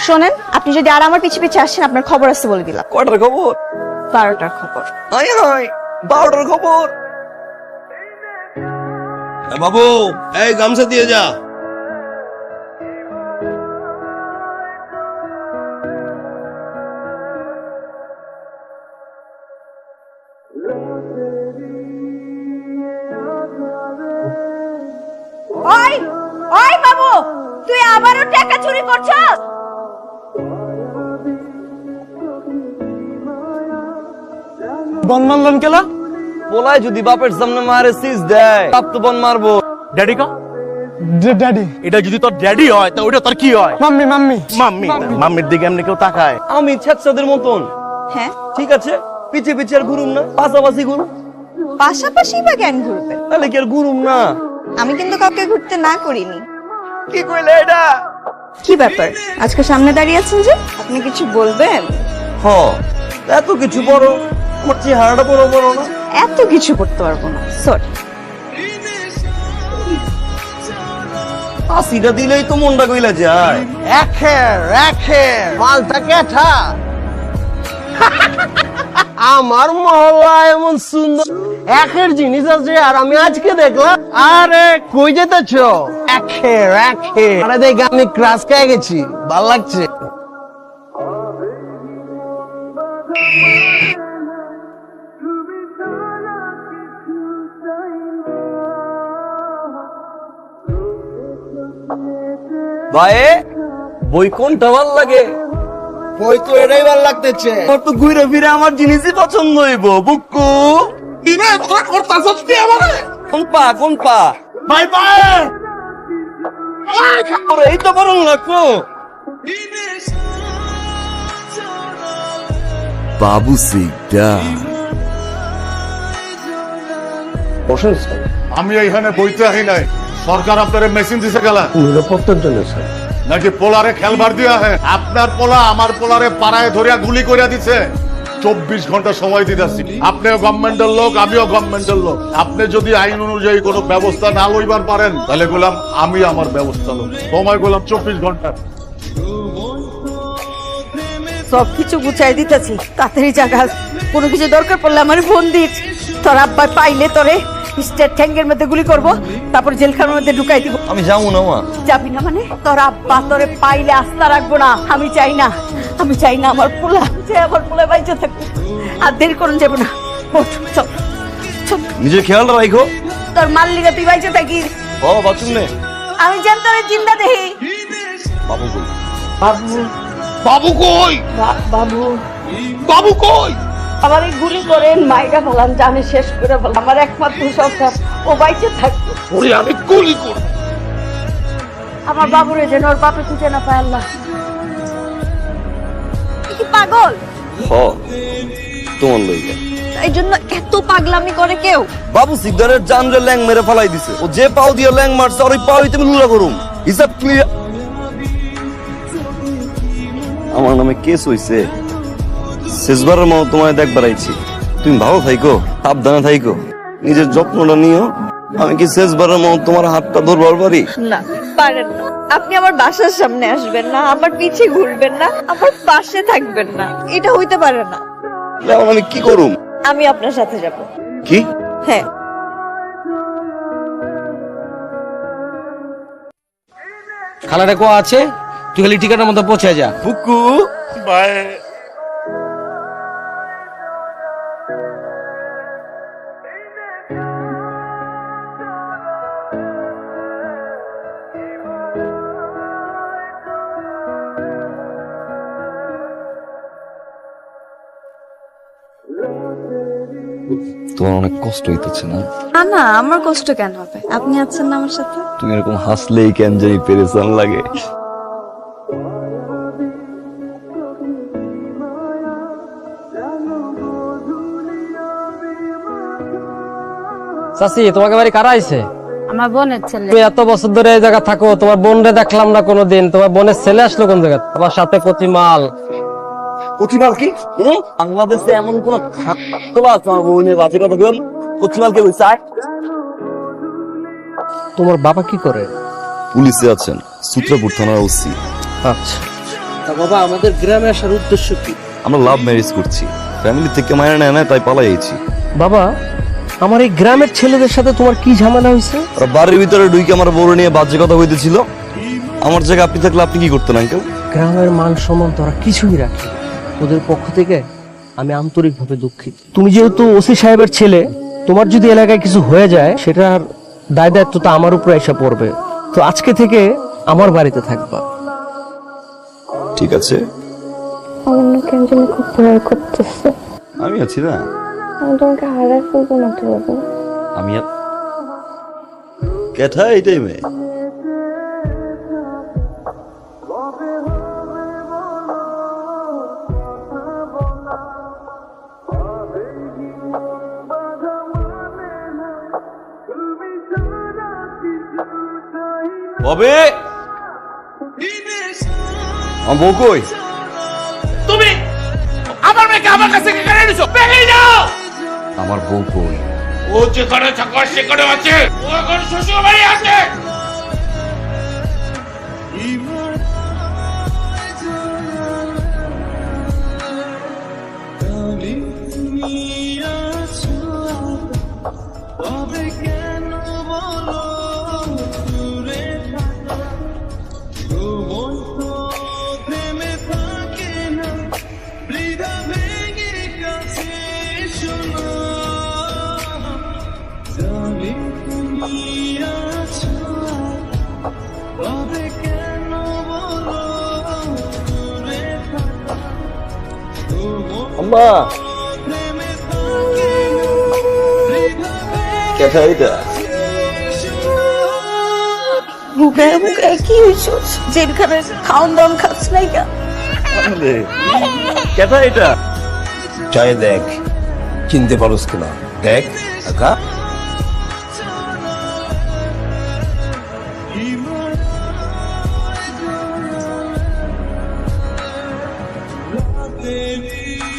শোনেন, আপনি যদি আর আমার পিছে পিছে আসেন আপনার খবর আছে বলে দিলাম। কয়টার খবর? 12টার খবর। হাই হাই 12টার খবর। বাবু এই গামছা দিয়ে যা। ওই ওই বাবু, তুই আবারও টাকা চুরি করছস? বন মারলেন কেলা? পোলায় যদি বাপের সামনে মারে সিজ দেয় বাপ তো বন মারবো। ড্যাডি কা? ড্যাডি। এটা যদি তোর ড্যাডি হয় তা ওটা তোর কি হয়? Mummy mummy mummy. মাম্মির দিকে এমনি কেউ তাকায়? আমি ছেচ্ছাদের মতন। হ্যাঁ, ঠিক আছে, পিছে পিছে আর ঘুরুম না, পাশাপাশি ঘুরুম। পাশাপাশি বা কেন ঘুরবে? তাহলে কি আর ঘুরুম না? আমি কিন্তু কাউকে ঘুরতে না করিনি। কি কইলে এটা? কি ব্যাপার, আজকে সামনে দাঁড়িয়ে আছেন যে? আপনি কিছু বলবেন? হ, এত কিছু বড়, আমার চেহারাটা বড় বড় না? এত কিছু করতে পারবো না, সরি। আসিটা দিলেই তো মনটা কইলা যায়। মালটা কেঠা? আমার মহল্লা এমন সুন্দর একের জিনিস আছে আর আমি আজকে দেখলাম। আরে কই যেতেছ? আরে দেখ আমি ক্রাশ খেয়ে গেছি, ভাল লাগছে। ভাই বই কোনটা ভাল লাগে? বই তো এটাই ভাল লাগতেছে। তোর তো ঘুরে ফিরে আমার জিনিসই পছন্দ হইব বুকু। কোন পা কোন পা? ভাই ভাই ওরে এই তো বরং লাগতো। বাবু সিকদা বসেন স্যার। আমি এইখানে বইতে আহি নাই, সরকার আপনার মেশিন দিছে গেলা নিরাপত্তার জন্য স্যার। নাকি পোলারে খেলবার দিয়া হে? আপনার পোলা আমার পোলারে পাড়ায় ধরিয়া গুলি করিয়া দিছে। 24 ঘন্টা সময় দিতেছি। আপনিও গভর্নমেন্টের লোক, আমিও গভর্নমেন্টের লোক। আপনি যদি আইন অনুযায়ী কোনো ব্যবস্থা না লইবার পারেন তাহলে বললাম আমি আমার ব্যবস্থা লব। সময় বললাম 24 ঘন্টা। সবকিছু গুছাই দিতেছি, তাড়াতাড়ি জায়গা। কোনো কিছু দরকার পড়লে আমার ফোন দিস। তোর আব্বা পাইলে তোরে স্টেট ট্যাঙ্কের মধ্যে গুলি করব, তারপর জেলখানার মধ্যে ঢুকাই দিব। আমি যাবো না মা। যাবি না মানে? তোর আব্বা তোরে পাইলে আস্থা রাখবো না। আমি চাই না, আমি চাই না আমার পোলা, যে আমার পোলা বাইচে থাকবে। আর দেরি করুন যাবো না, ওঠ, চল চল। নিজের খেয়াল রাখো। তোর মাল্লিকা তুই বাইচে থাকিস, ও বাথরুম নে। আমি যেন তোরে চিন্তা দেখি। বাবু কই? বাবু বাবু কই? বাবু বাবু কই? আমার এই গুলি করেন মাইকা ফেলান, জানে শেষ করে ফেলাম। আমার একমাত্র সন্তান, ও বাইচে থাকবে। ওরে আমি গুলি করব। আমার বাবুরে যেন ওর বাপে খুঁজে না পায় আল্লাহ। তুই কি পাগল? হ, তোমার লইগা। এই জন্য এত পাগলামি করে কেউ? বাবু সিকদারের জানরে ল্যাং মেরে ফেলাই দিছে। ও যে পাও দিয়ে ল্যাং মারছে আর ওই পাও তুমি লুলা করুম। হিসাব ক্লিয়ার। আমার নামে কেস হইছে। শেষবারের মতো তোমায় দেখবার আইছি। তুমি ভালো থাইকো, সাবধানে থাইকো, নিজের যত্নটা নিও। আমি কি শেষবারের মতো তোমার হাতটা ধরবার পারি? না, পারেন না। আপনি আমার বাসার সামনে আসবেন না, আমার পিছে ঘুরবেন না, আমার পাশে থাকবেন না, এটা হইতে পারে না। এখন আমি কি করুম? আমি আপনার সাথে যাব। কি? হ্যাঁ। খালাটা কোয়া আছে, তুই খালি টিকাটার মতো পৌঁছে যা। বুকু বাই। তোমার অনেক কষ্ট হইতেছে না? না না, আমার কষ্ট কেন হবে? আপনি আছেন না আমার সাথে। তুমি এরকম হাসলেই কেন জানি পেরেশান লাগে। চাচি, তোমাকে বাড়ি কারা আইছে? আমার বোনের ছেলে। তুমি এত বছর ধরে এই জায়গা থাকো, তোমার বোনরে দেখলাম না কোনোদিন। তোমার বোনের ছেলে আসলো কোন জায়গা? তোমার সাথে কচিমাল। কচিমাল কি? বাংলাদেশে এমন কোন ছাত্র আছে আমার বোনের বাজে কথা বল? কচিমালকে বলছে তোমার বাবা কি করে? পুলিশে আছেন, সূত্রপুর থানার ওসি। আচ্ছা, বাবা আমাদের গ্রামে আসার উদ্দেশ্য কি? আমরা লাভ ম্যারেজ করছি, ফ্যামিলি থেকে মায়ের নেয় না, তাই পালাইছি। বাবা আমার এই গ্রামের ছেলেদের সাথে তোমার কি ঝামেলা হয়েছে? ওরা বাড়ির ভিতরে ঢুকে আমার বড় নিয়ে বাজে কথা হইতেছিল। আমার জায়গায় আপনি থাকলে আপনি কি করতেন আঙ্কেল? গ্রামের মান সম্মান তোরা কিছুই রাখি। ওদের পক্ষ থেকে আমি আন্তরিকভাবে দুঃখিত। তুমি যেহেতু ওসি সাহেবের ছেলে, তোমার যদি এলাকায় কিছু হয়ে যায় সেটার দায় দায়িত্ব তো আমার উপরে এসে পড়বে। তো আজকে থেকে আমার বাড়িতে থাকবা। ঠিক আছে, আমার না কেন জানি খুব ভয় করতেছে। আমি আছি না। আমি তোমাকে হারাই ফেলবো না তো বাবা। আমি কেঠা এই টাইমে? ববে আমার বউ কই? তুমি আমার মেয়েকে আমার কাছে কেন এনেছো? বেরিয়ে যাও! আমার বউ কই? ও যেখানে থাকার সেখানে আছে, ও এখন শ্বশুর বাড়ি আছে। আম্মা কেঠা এইটা? মুখে মুখে কি হইছো? যেখানে খাওন দাওন খাস নাই গা? কেঠা এটা? চাই দেখ, চিনতে পারোস কিনা দেখ। কাকা तेरी